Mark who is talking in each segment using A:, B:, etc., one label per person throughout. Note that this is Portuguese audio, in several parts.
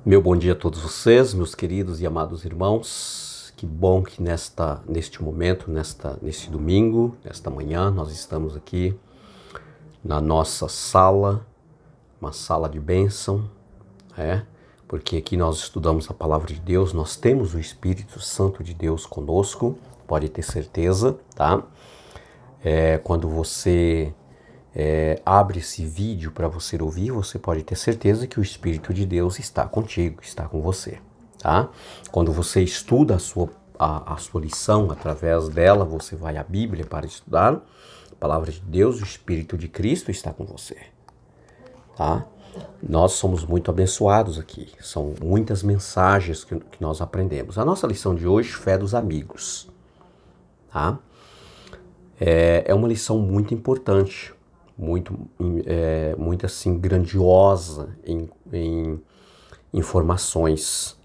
A: Meu bom dia a todos vocês, meus queridos e amados irmãos. Que bom que neste momento, neste domingo, nesta manhã, nós estamos aqui na nossa sala, uma sala de bênção, porque aqui nós estudamos a palavra de Deus, nós temos o Espírito Santo de Deus conosco, pode ter certeza, tá? Quando você abre esse vídeo para você ouvir, você pode ter certeza que o Espírito de Deus está contigo, está com você, tá? Quando você estuda a sua lição, através dela você vai à Bíblia para estudar a palavra de Deus, o Espírito de Cristo está com você, tá? Nós somos muito abençoados aqui, são muitas mensagens que nós aprendemos. A nossa lição de hoje, fé dos amigos, tá? É uma lição muito importante, muito assim grandiosa em informações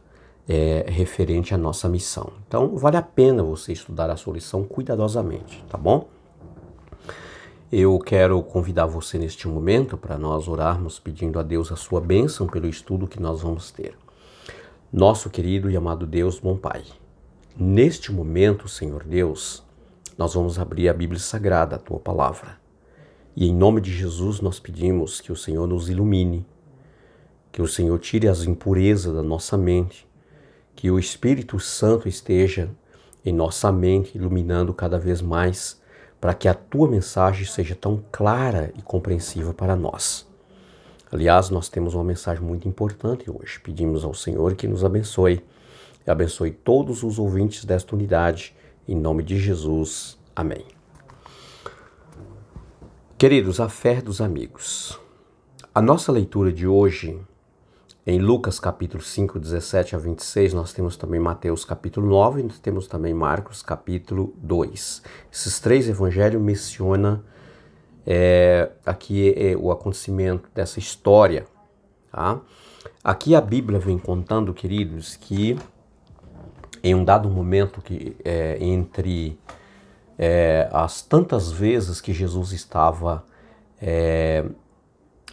A: referente à nossa missão. Então vale a pena você estudar a sua lição cuidadosamente, tá bom? Eu quero convidar você neste momento para nós orarmos pedindo a Deus a sua bênção pelo estudo que nós vamos ter. Nosso querido e amado Deus, bom Pai, neste momento, Senhor Deus, nós vamos abrir a Bíblia Sagrada, a Tua Palavra. E em nome de Jesus nós pedimos que o Senhor nos ilumine, que o Senhor tire as impurezas da nossa mente, que o Espírito Santo esteja em nossa mente, iluminando cada vez mais, para que a Tua mensagem seja tão clara e compreensiva para nós. Aliás, nós temos uma mensagem muito importante hoje. Pedimos ao Senhor que nos abençoe e abençoe todos os ouvintes desta unidade, em nome de Jesus. Amém. Queridos, a fé dos amigos. A nossa leitura de hoje, em Lucas capítulo 5, 17 a 26, nós temos também Mateus capítulo 9 e nós temos também Marcos capítulo 2. Esses três evangelhos mencionam aqui o acontecimento dessa história. Tá? Aqui a Bíblia vem contando, queridos, que em um dado momento que entre as tantas vezes que Jesus estava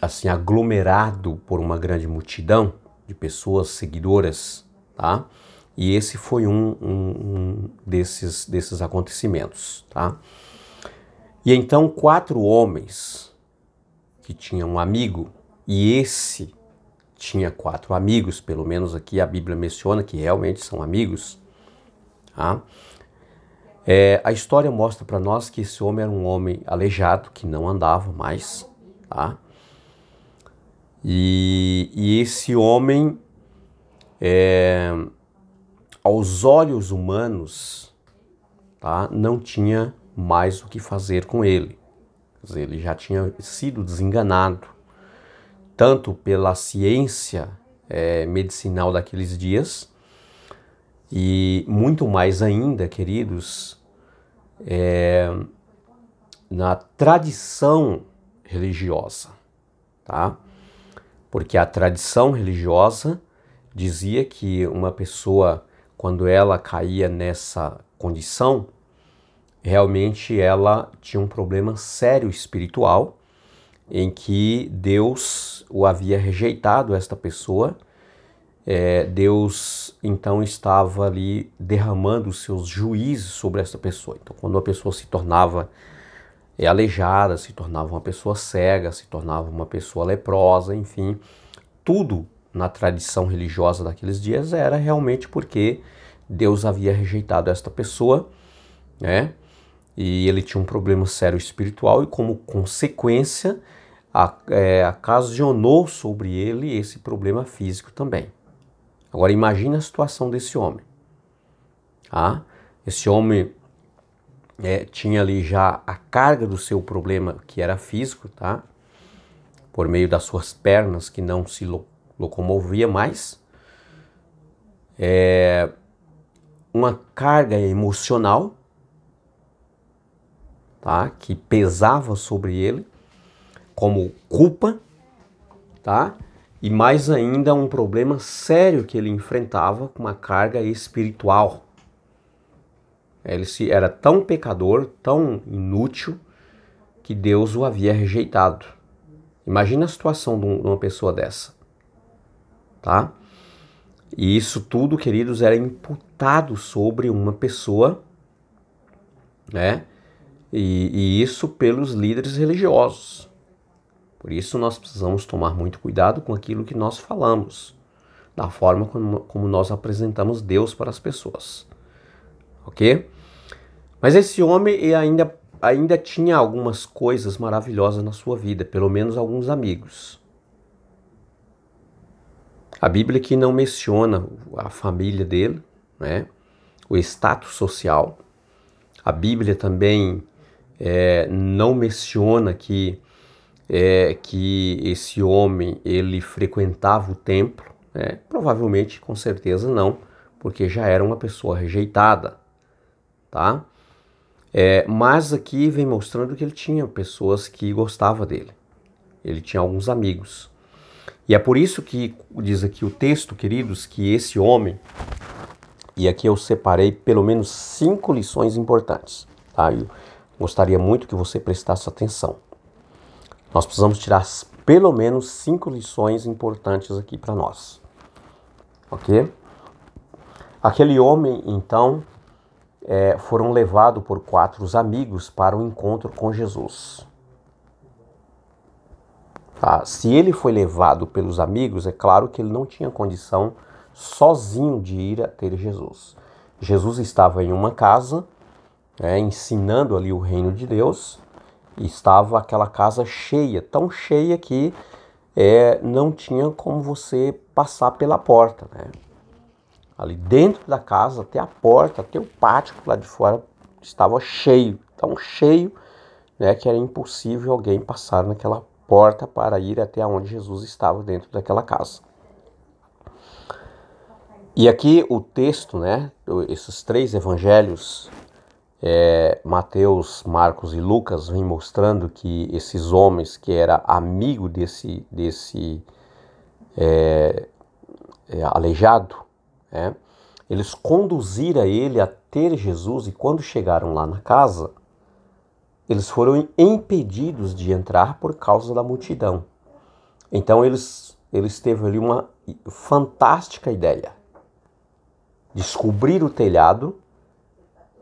A: assim aglomerado por uma grande multidão de pessoas seguidoras, tá? E esse foi um desses acontecimentos, tá? E então 4 homens que tinham um amigo, e esse tinha 4 amigos, pelo menos aqui a Bíblia menciona que realmente são amigos, tá? A história mostra para nós que esse homem era um homem aleijado, que não andava mais, tá? E esse homem, aos olhos humanos, tá, não tinha mais o que fazer com ele. Quer dizer, ele já tinha sido desenganado, tanto pela ciência medicinal daqueles dias, e muito mais ainda, queridos, na tradição religiosa, tá? Porque a tradição religiosa dizia que uma pessoa, quando ela caía nessa condição, realmente ela tinha um problema sério espiritual, em que Deus o havia rejeitado, esta pessoa. Deus então estava ali derramando os seus juízos sobre essa pessoa. Então, quando a pessoa se tornava aleijada, se tornava uma pessoa cega, se tornava uma pessoa leprosa, enfim, tudo na tradição religiosa daqueles dias era realmente porque Deus havia rejeitado esta pessoa, né? E ele tinha um problema sério espiritual e, como consequência, ocasionou sobre ele esse problema físico também. Agora imagine a situação desse homem. Tá? Esse homem tinha ali já a carga do seu problema, que era físico, tá? Por meio das suas pernas que não se locomovia mais. Uma carga emocional, tá? Que pesava sobre ele, como culpa, tá? E mais ainda um problema sério que ele enfrentava com uma carga espiritual. Ele era tão pecador, tão inútil, que Deus o havia rejeitado. Imagina a situação de uma pessoa dessa, tá? E isso tudo, queridos, era imputado sobre uma pessoa, né? E isso pelos líderes religiosos. Por isso nós precisamos tomar muito cuidado com aquilo que nós falamos, da forma como nós apresentamos Deus para as pessoas. Ok? Mas esse homem ainda tinha algumas coisas maravilhosas na sua vida, pelo menos alguns amigos. A Bíblia aqui não menciona a família dele, né? O status social. A Bíblia também não menciona que esse homem ele frequentava o templo, né? Provavelmente, com certeza não, porque já era uma pessoa rejeitada, tá? Mas aqui vem mostrando que ele tinha pessoas que gostavam dele. Ele tinha alguns amigos. E é por isso que diz aqui o texto, queridos, que esse homem, e aqui eu separei pelo menos 5 lições importantes, tá? Eu gostaria muito que você prestasse atenção. Nós precisamos tirar pelo menos 5 lições importantes aqui para nós. Ok? Aquele homem, então, foram levados por 4 amigos para o encontro com Jesus. Tá? Se ele foi levado pelos amigos, é claro que ele não tinha condição sozinho de ir até Jesus. Jesus estava em uma casa, ensinando ali o reino de Deus, e estava aquela casa cheia, tão cheia que não tinha como você passar pela porta, né? Ali dentro da casa, até a porta, até o pátio lá de fora estava cheio, tão cheio, né, que era impossível alguém passar naquela porta para ir até onde Jesus estava dentro daquela casa. E aqui o texto, né, esses 3 evangelhos, Mateus, Marcos e Lucas, vem mostrando que esses homens que era amigo desse aleijado, eles conduziram ele até Jesus, e quando chegaram lá na casa, eles foram impedidos de entrar por causa da multidão. Então eles teve ali uma fantástica ideia. Descobriram o telhado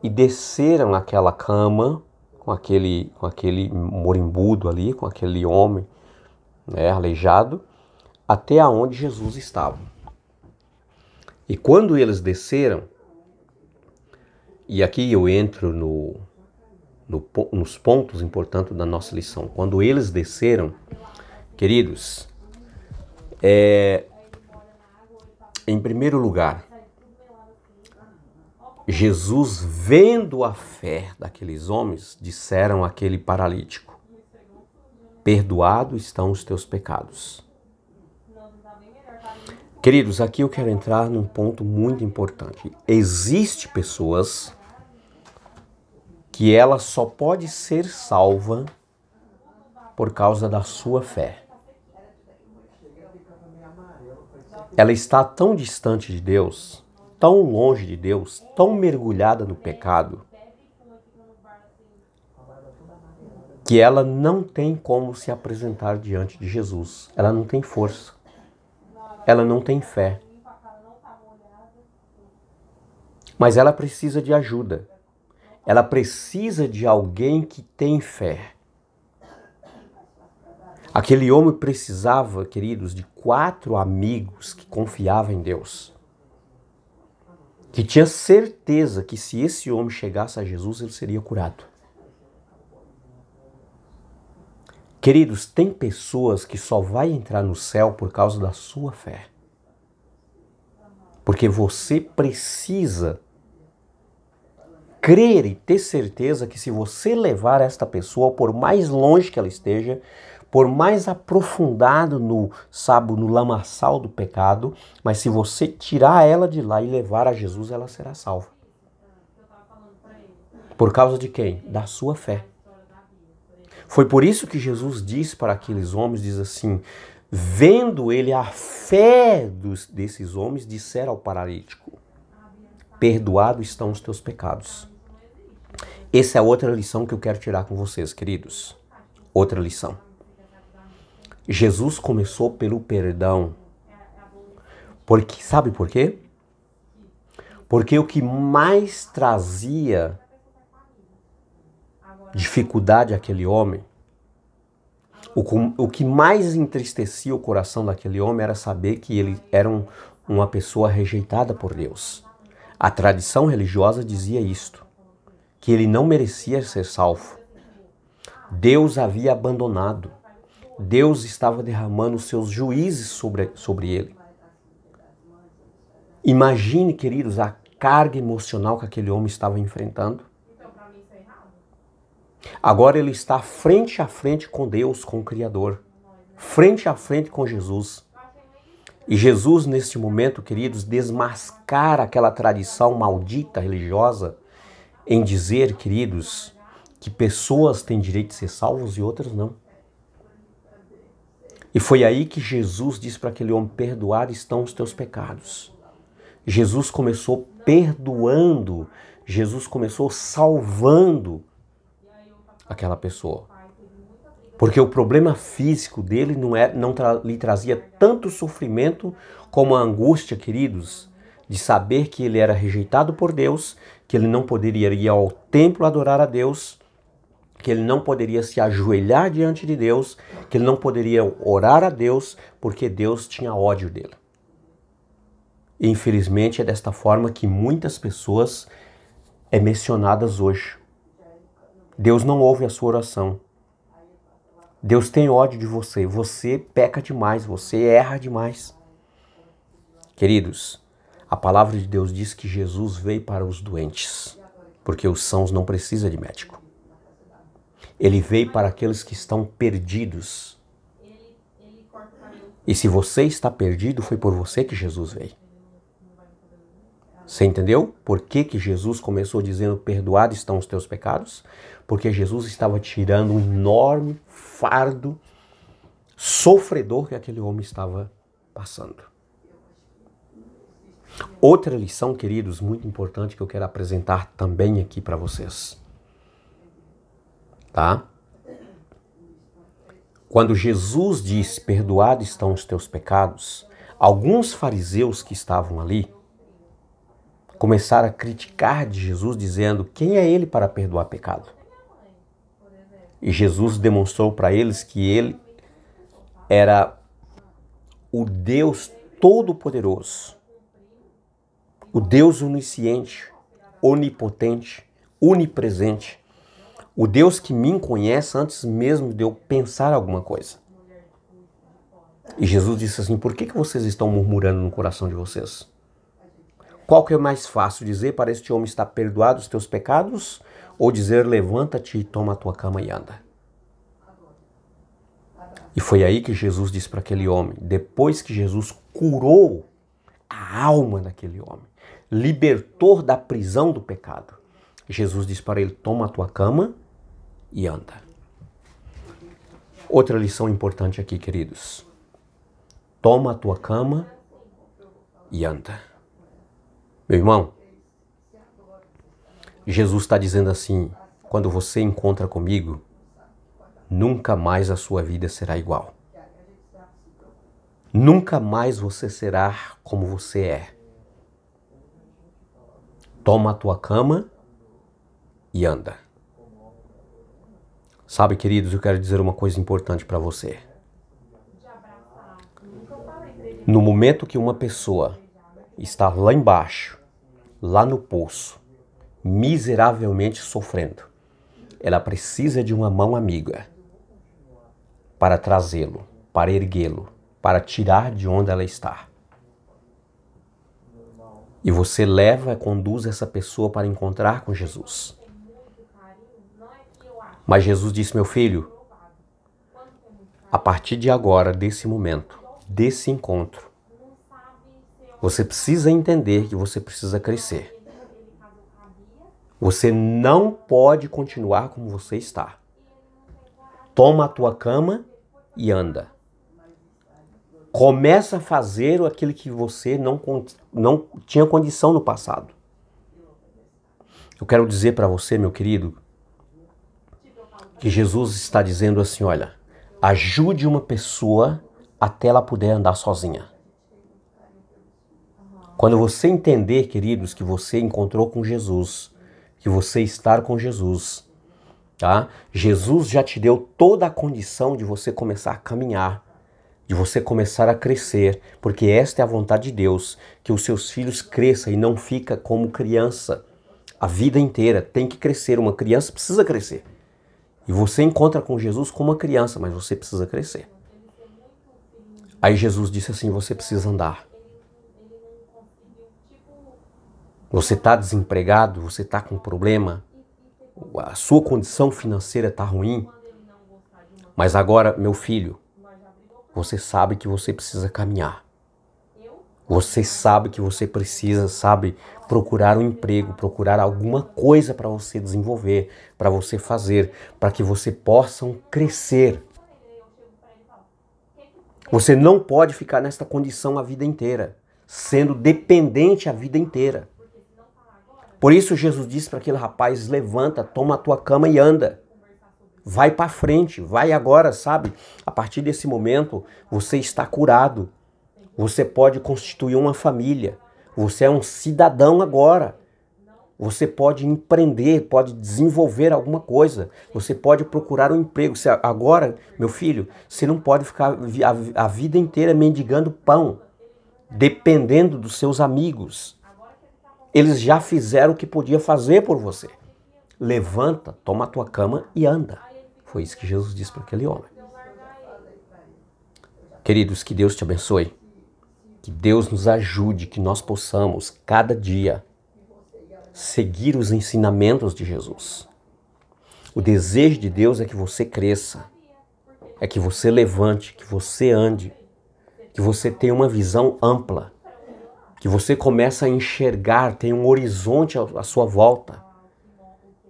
A: e desceram naquela cama com aquele morimbudo ali, com aquele homem, né, aleijado, até aonde Jesus estava. E quando eles desceram, e aqui eu entro nos pontos importantes da nossa lição. Quando eles desceram, queridos, em primeiro lugar, Jesus, vendo a fé daqueles homens, disseram àquele paralítico: perdoado estão os teus pecados. Queridos, aqui eu quero entrar num ponto muito importante. Existem pessoas que ela só pode ser salva por causa da sua fé. Ela está tão distante de Deus, tão longe de Deus, tão mergulhada no pecado, que ela não tem como se apresentar diante de Jesus. Ela não tem força. Ela não tem fé. Mas ela precisa de ajuda. Ela precisa de alguém que tem fé. Aquele homem precisava, queridos, de 4 amigos que confiavam em Deus. Que tinha certeza que se esse homem chegasse a Jesus, ele seria curado. Queridos, tem pessoas que só vai entrar no céu por causa da sua fé. Porque você precisa crer e ter certeza que se você levar esta pessoa, por mais longe que ela esteja, por mais aprofundado no lamaçal do pecado, mas se você tirar ela de lá e levar a Jesus, ela será salva. Por causa de quem? Da sua fé. Foi por isso que Jesus disse para aqueles homens, diz assim, vendo ele a fé desses homens, disseram ao paralítico: perdoados estão os teus pecados. Essa é outra lição que eu quero tirar com vocês, queridos. Outra lição. Jesus começou pelo perdão. Porque, sabe por quê? Porque o que mais trazia dificuldade àquele homem, o que mais entristecia o coração daquele homem era saber que ele era uma pessoa rejeitada por Deus. A tradição religiosa dizia isto, que ele não merecia ser salvo. Deus havia abandonado. Deus estava derramando seus juízes sobre ele. Imagine, queridos, a carga emocional que aquele homem estava enfrentando. Agora ele está frente a frente com Deus, com o Criador. Frente a frente com Jesus. E Jesus, neste momento, queridos, desmascara aquela tradição maldita religiosa em dizer, queridos, que pessoas têm direito de ser salvos e outras não. E foi aí que Jesus disse para aquele homem, perdoados estão os teus pecados. Jesus começou perdoando, Jesus começou salvando aquela pessoa. Porque o problema físico dele não lhe trazia tanto sofrimento como a angústia, queridos, de saber que ele era rejeitado por Deus, que ele não poderia ir ao templo adorar a Deus, que ele não poderia se ajoelhar diante de Deus, que ele não poderia orar a Deus, porque Deus tinha ódio dele. E, infelizmente, é desta forma que muitas pessoas é mencionadas hoje. Deus não ouve a sua oração. Deus tem ódio de você. Você peca demais, você erra demais. Queridos, a palavra de Deus diz que Jesus veio para os doentes, porque os sãos não precisam de médico. Ele veio para aqueles que estão perdidos. E se você está perdido, foi por você que Jesus veio. Você entendeu? Por que Jesus começou dizendo, perdoados estão os teus pecados? Porque Jesus estava tirando um enorme fardo sofredor que aquele homem estava passando. Outra lição, queridos, muito importante que eu quero apresentar também aqui para vocês. Tá? Quando Jesus diz, perdoados estão os teus pecados, alguns fariseus que estavam ali começaram a criticar de Jesus, dizendo, quem é ele para perdoar pecado? E Jesus demonstrou para eles que ele era o Deus Todo-Poderoso, o Deus onisciente, onipotente, onipresente, o Deus que me conhece antes mesmo de eu pensar alguma coisa. E Jesus disse assim, por que vocês estão murmurando no coração de vocês? Qual que é mais fácil, dizer para este homem está perdoado os teus pecados ou dizer levanta-te e toma a tua cama e anda? E foi aí que Jesus disse para aquele homem, depois que Jesus curou a alma daquele homem, libertou da prisão do pecado, Jesus disse para ele, toma a tua cama e anda. Outra lição importante aqui, queridos. Toma a tua cama e anda. Meu irmão, Jesus está dizendo assim, quando você encontra comigo, nunca mais a sua vida será igual. Nunca mais você será como você é. Toma a tua cama e anda. Sabe, queridos, eu quero dizer uma coisa importante para você. No momento que uma pessoa está lá embaixo, lá no poço, miseravelmente sofrendo, ela precisa de uma mão amiga para trazê-lo, para erguê-lo, para tirar de onde ela está. E você leva e conduz essa pessoa para encontrar com Jesus. Mas Jesus disse, meu filho, a partir de agora, desse momento, desse encontro, você precisa entender que você precisa crescer. Você não pode continuar como você está. Toma a tua cama e anda. Começa a fazer aquilo que você não tinha condição no passado. Eu quero dizer para você, meu querido, que Jesus está dizendo assim, olha, ajude uma pessoa até ela poder andar sozinha. Quando você entender, queridos, que você encontrou com Jesus, que você está com Jesus, tá? Jesus já te deu toda a condição de você começar a caminhar, de você começar a crescer, porque esta é a vontade de Deus, que os seus filhos cresçam e não fica como criança. A vida inteira tem que crescer, uma criança precisa crescer. E você encontra com Jesus como uma criança, mas você precisa crescer. Aí Jesus disse assim, você precisa andar. Você está desempregado, você está com problema, a sua condição financeira está ruim, mas agora, meu filho, você sabe que você precisa caminhar. Você sabe que você precisa, procurar um emprego, procurar alguma coisa para você desenvolver, para você fazer, para que você possa crescer. Você não pode ficar nesta condição a vida inteira, sendo dependente a vida inteira. Por isso Jesus disse para aquele rapaz, levanta, toma a tua cama e anda. Vai para frente, vai agora, A partir desse momento, você está curado. Você pode constituir uma família. Você é um cidadão agora. Você pode empreender, pode desenvolver alguma coisa. Você pode procurar um emprego. Agora, meu filho, você não pode ficar a vida inteira mendigando pão, dependendo dos seus amigos. Eles já fizeram o que podia fazer por você. Levanta, toma a tua cama e anda. Foi isso que Jesus disse para aquele homem. Queridos, que Deus te abençoe. Que Deus nos ajude, que nós possamos, cada dia, seguir os ensinamentos de Jesus. O desejo de Deus é que você cresça, é que você levante, que você ande, que você tenha uma visão ampla, que você comece a enxergar, tenha um horizonte à sua volta,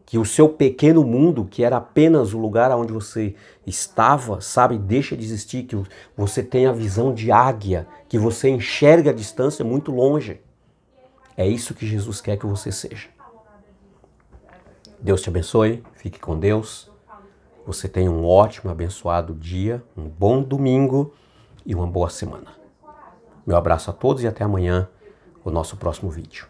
A: que o seu pequeno mundo, que era apenas o lugar onde você estava, deixa de existir, que você tenha a visão de águia, que você enxerga a distância muito longe. É isso que Jesus quer que você seja. Deus te abençoe, fique com Deus. Você tenha um ótimo, abençoado dia, um bom domingo e uma boa semana. Meu abraço a todos e até amanhã, o nosso próximo vídeo.